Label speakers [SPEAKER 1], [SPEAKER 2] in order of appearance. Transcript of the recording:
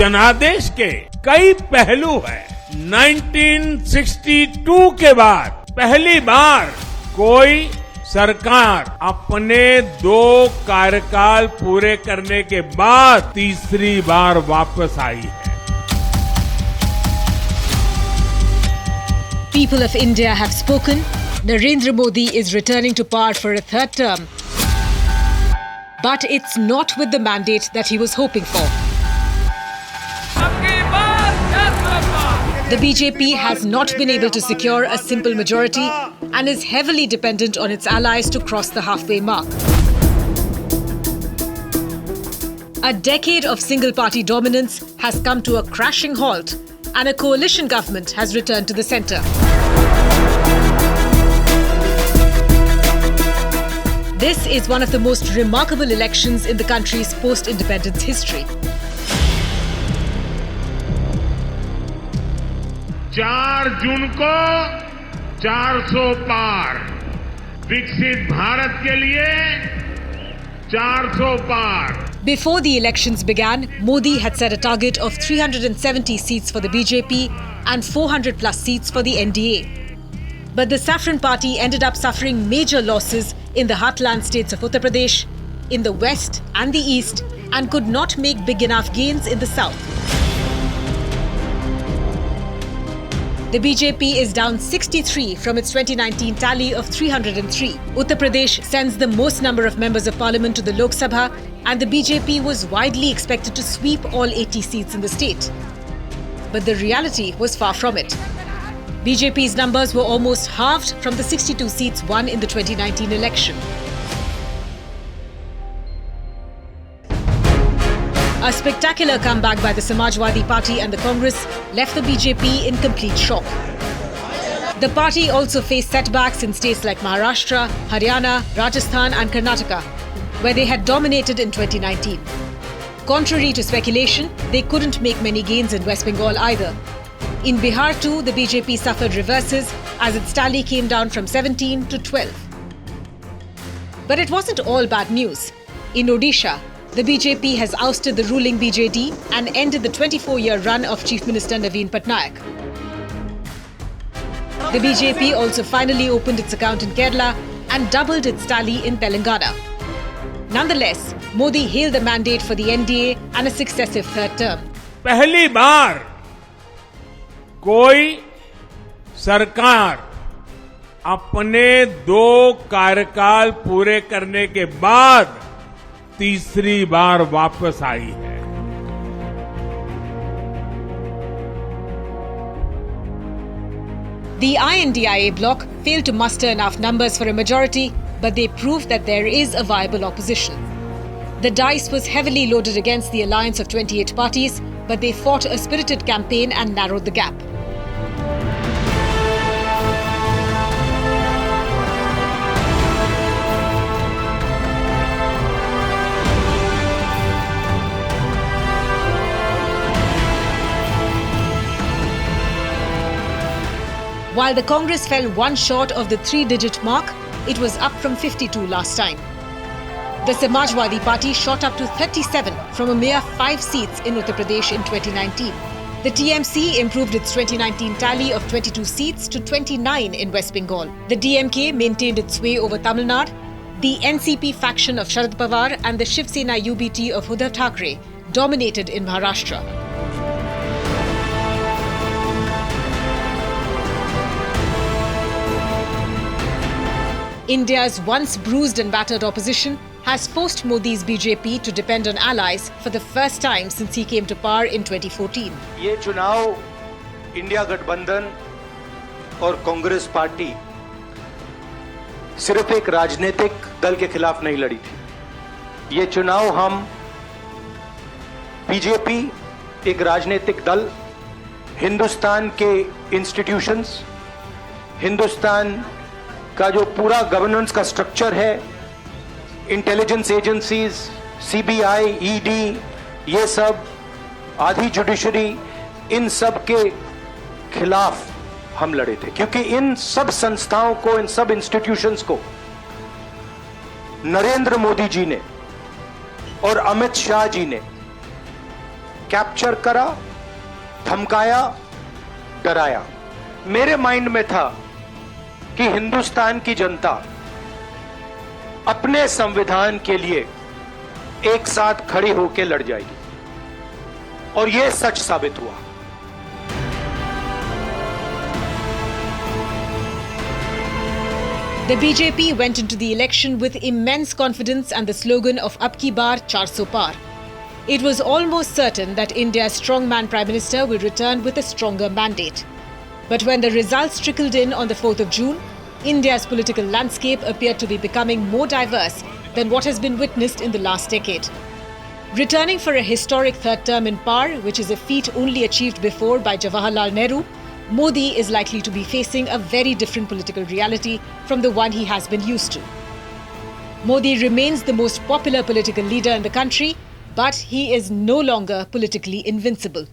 [SPEAKER 1] जनादेश के कई पहलू हैं। 1962 के बाद पहली बार कोई सरकार अपने 2 कार्यकाल पूरे करने के बाद तीसरी बार वापस आई है।
[SPEAKER 2] People of India have spoken. Narendra Modi is returning to power for a third term. But it's not with the mandate that he was hoping for. The BJP has not been able to secure a simple majority and is heavily dependent on its allies to cross the halfway mark. A decade of single-party dominance has come to a crashing halt, and a coalition government has returned to the centre. This is one of the most remarkable elections in the country's post-independence history.
[SPEAKER 1] 4 जून को 400 पार, विकसित भारत के लिए 400 पार.
[SPEAKER 2] Before the elections began, Modi had set a target of 370 seats for the BJP and 400 plus seats for the NDA. But the Saffron Party ended up suffering major losses in the heartland states of Uttar Pradesh, in the west and the east, and could not make big enough gains in the south. The BJP is down 63 from its 2019 tally of 303. Uttar Pradesh sends the most number of members of parliament to the Lok Sabha, and the BJP was widely expected to sweep all 80 seats in the state. But the reality was far from it. BJP's numbers were almost halved from the 62 seats won in the 2019 election. A spectacular comeback by the Samajwadi Party and the Congress left the BJP in complete shock. The party also faced setbacks in states like Maharashtra, Haryana, Rajasthan and Karnataka, where they had dominated in 2019. Contrary to speculation, they couldn't make many gains in West Bengal either. In Bihar too, the BJP suffered reverses as its tally came down from 17 to 12. But it wasn't all bad news. In Odisha, the BJP has ousted the ruling BJD and ended the 24-year run of Chief Minister Naveen Patnaik. The BJP also finally opened its account in Kerala and doubled its tally in Telangana. Nonetheless, Modi hailed the mandate for the NDA and a successive third term.
[SPEAKER 1] पहली बार कोई सरकार अपने 2 कार्यकाल पूरे करने के बाद तीसरी बार वापस आई है.
[SPEAKER 2] The INDIA bloc failed to muster enough numbers for a majority, but they proved that there is a viable opposition. The dice was heavily loaded against the alliance of 28 parties, but they fought a spirited campaign and narrowed the gap. While the Congress fell one short of the 3-digit mark, it was up from 52 last time. The Samajwadi Party shot up to 37 from a mere 5 seats in Uttar Pradesh in 2019. The TMC improved its 2019 tally of 22 seats to 29 in West Bengal. The DMK maintained its sway over Tamil Nadu. The NCP faction of Sharad Pawar and the Shiv Sena UBT of Uddhav Thackeray dominated in Maharashtra. India's once bruised and battered opposition has forced Modi's BJP to depend on allies for the first time since he came to power in 2014.
[SPEAKER 3] ये चुनाव India गठबंधन और Congress party सिर्फ एक राजनीतिक दल के खिलाफ नहीं लड़ी थी. ये चुनाव हम बीजेपी एक राजनीतिक दल, हिंदुस्तान के इंस्टीट्यूशंस, हिंदुस्तान का जो पूरा गवर्नेंस का स्ट्रक्चर है, इंटेलिजेंस एजेंसीज, सीबीआई, ईडी, ये सब आधी जुडिशरी, इन सब के खिलाफ हम लड़े थे. क्योंकि इन सब संस्थाओं को, इन सब इंस्टीट्यूशंस को नरेंद्र मोदी जी ने और अमित शाह जी ने कैप्चर करा, धमकाया, डराया। मेरे माइंड में था कि हिंदुस्तान की जनता अपने संविधान के लिए एक साथ खड़ी होकर लड़ जाएगी, और यह सच साबित हुआ।
[SPEAKER 2] The BJP went into the election with immense confidence and the slogan of Ab ki baar 400 par. It was almost certain that India's strongman Prime Minister will return with a stronger mandate. But when the results trickled in on the 4th of June, India's political landscape appeared to be becoming more diverse than what has been witnessed in the last decade. Returning for a historic third term in power, which is a feat only achieved before by Jawaharlal Nehru, Modi is likely to be facing a very different political reality from the one he has been used to. Modi remains the most popular political leader in the country, but he is no longer politically invincible.